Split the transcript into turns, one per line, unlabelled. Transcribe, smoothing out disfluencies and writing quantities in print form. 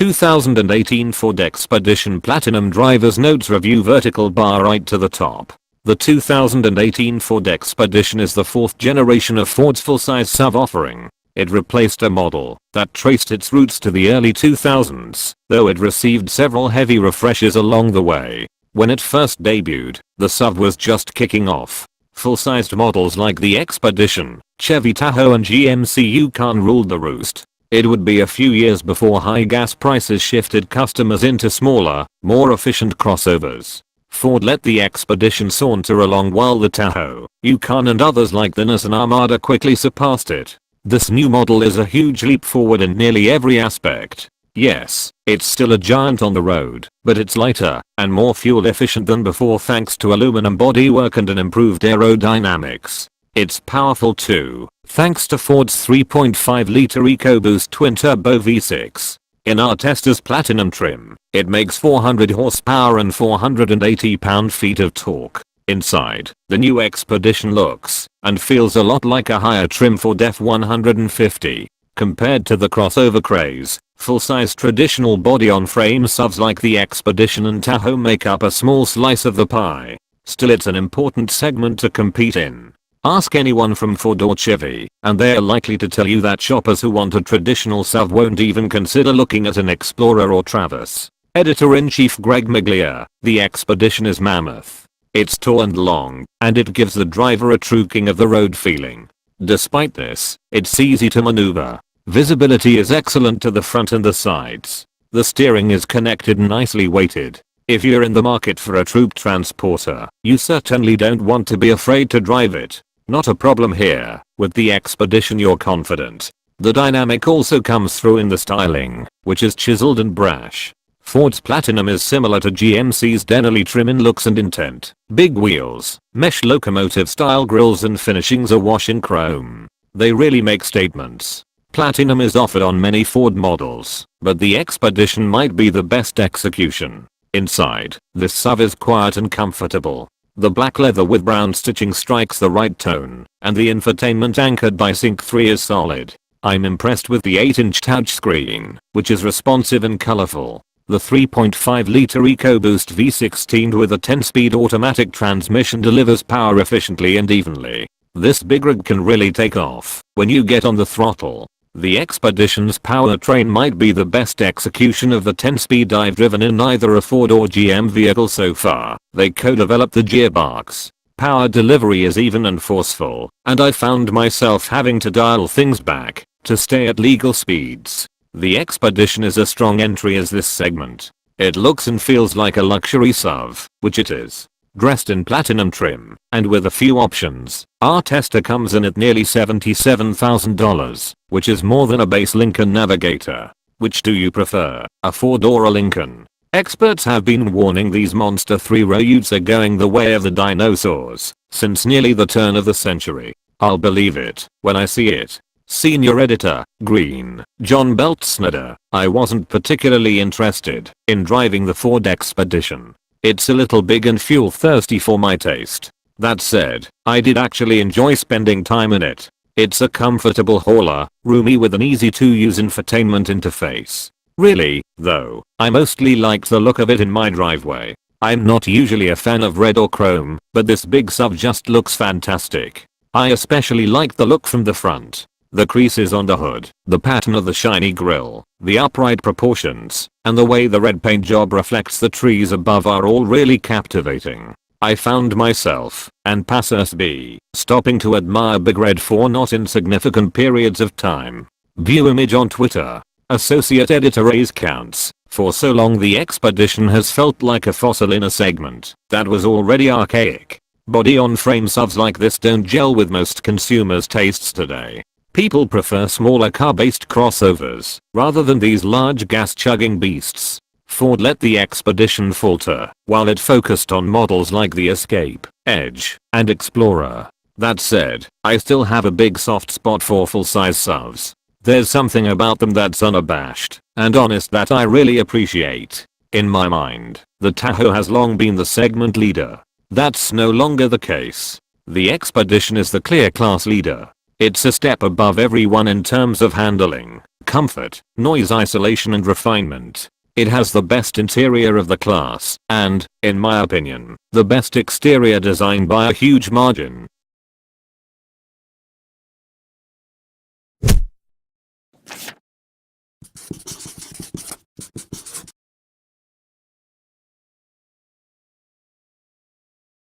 2018 Ford Expedition Platinum Driver's Notes Review. Vertical bar right to the top. The 2018 Ford Expedition is the fourth generation of Ford's full-size SUV offering. It replaced a model that traced its roots to the early 2000s, though it received several heavy refreshes along the way. When it first debuted, the SUV was just kicking off. Full-sized models like the Expedition, Chevy Tahoe and GMC Yukon ruled the roost. It would be a few years before high gas prices shifted customers into smaller, more efficient crossovers. Ford let the Expedition saunter along while the Tahoe, Yukon and others like the Nissan Armada quickly surpassed it. This new model is a huge leap forward in nearly every aspect. Yes, it's still a giant on the road, but it's lighter and more fuel efficient than before thanks to aluminum bodywork and an improved aerodynamics. It's powerful too, thanks to Ford's 3.5-liter EcoBoost twin-turbo V6. In our tester's Platinum trim, it makes 400 horsepower and 480 pound-feet of torque. Inside, the new Expedition looks and feels a lot like a higher trim Ford F-150. Compared to the crossover craze, full-size traditional body-on-frame SUVs like the Expedition and Tahoe make up a small slice of the pie. Still, it's an important segment to compete in. Ask anyone from Ford or Chevy, and they're likely to tell you that shoppers who want a traditional SUV won't even consider looking at an Explorer or Traverse. Editor-in-Chief Greg Maglia, the Expedition is mammoth. It's tall and long, and it gives the driver a true king of the road feeling. Despite this, it's easy to maneuver. Visibility is excellent to the front and the sides. The steering is connected and nicely weighted. If you're in the market for a troop transporter, you certainly don't want to be afraid to drive it. Not a problem here. With the Expedition you're confident. The dynamic also comes through in the styling, which is chiseled and brash. Ford's Platinum is similar to GMC's Denali trim in looks and intent. Big wheels, mesh locomotive style grills and finishings awash in chrome. They really make statements. Platinum is offered on many Ford models, but the Expedition might be the best execution. Inside, this SUV is quiet and comfortable. The black leather with brown stitching strikes the right tone, and the infotainment anchored by Sync 3 is solid. I'm impressed with the 8-inch touchscreen, which is responsive and colorful. The 3.5-liter EcoBoost V16 with a 10-speed automatic transmission delivers power efficiently and evenly. This big rig can really take off when you get on the throttle. The Expedition's powertrain might be the best execution of the 10-speed I've driven in either a Ford or GM vehicle so far. They co-developed the gearbox. Power delivery is even and forceful, and I found myself having to dial things back to stay at legal speeds. The Expedition is a strong entry as this segment. It looks and feels like a luxury SUV, which it is. Dressed in Platinum trim, and with a few options, our tester comes in at nearly $77,000, which is more than a base Lincoln Navigator. Which do you prefer, a Ford or a Lincoln? Experts have been warning these monster 3-row utes are going the way of the dinosaurs since nearly the turn of the century. I'll believe it when I see it. Senior Editor, Green, John Beltsnader. I wasn't particularly interested in driving the Ford Expedition. It's a little big and fuel thirsty for my taste. That said, I did actually enjoy spending time in it. It's a comfortable hauler, roomy with an easy to use infotainment interface. Really, though, I mostly liked the look of it in my driveway. I'm not usually a fan of red or chrome, but this big SUV just looks fantastic. I especially like the look from the front. The creases on the hood, the pattern of the shiny grille, the upright proportions, and the way the red paint job reflects the trees above are all really captivating. I found myself, and passers-by, stopping to admire Big Red for not insignificant periods of time. View image on Twitter. Associate Editor A's counts. For so long the Expedition has felt like a fossil in a segment that was already archaic. Body-on-frame SUVs like this don't gel with most consumers' tastes today. People prefer smaller car-based crossovers rather than these large gas-chugging beasts. Ford let the Expedition falter while it focused on models like the Escape, Edge, and Explorer. That said, I still have a big soft spot for full-size SUVs. There's something about them that's unabashed and honest that I really appreciate. In my mind, the Tahoe has long been the segment leader. That's no longer the case. The Expedition is the clear class leader. It's a step above everyone in terms of handling, comfort, noise isolation and refinement. It has the best interior of the class and, in my opinion, the best exterior design by a huge margin.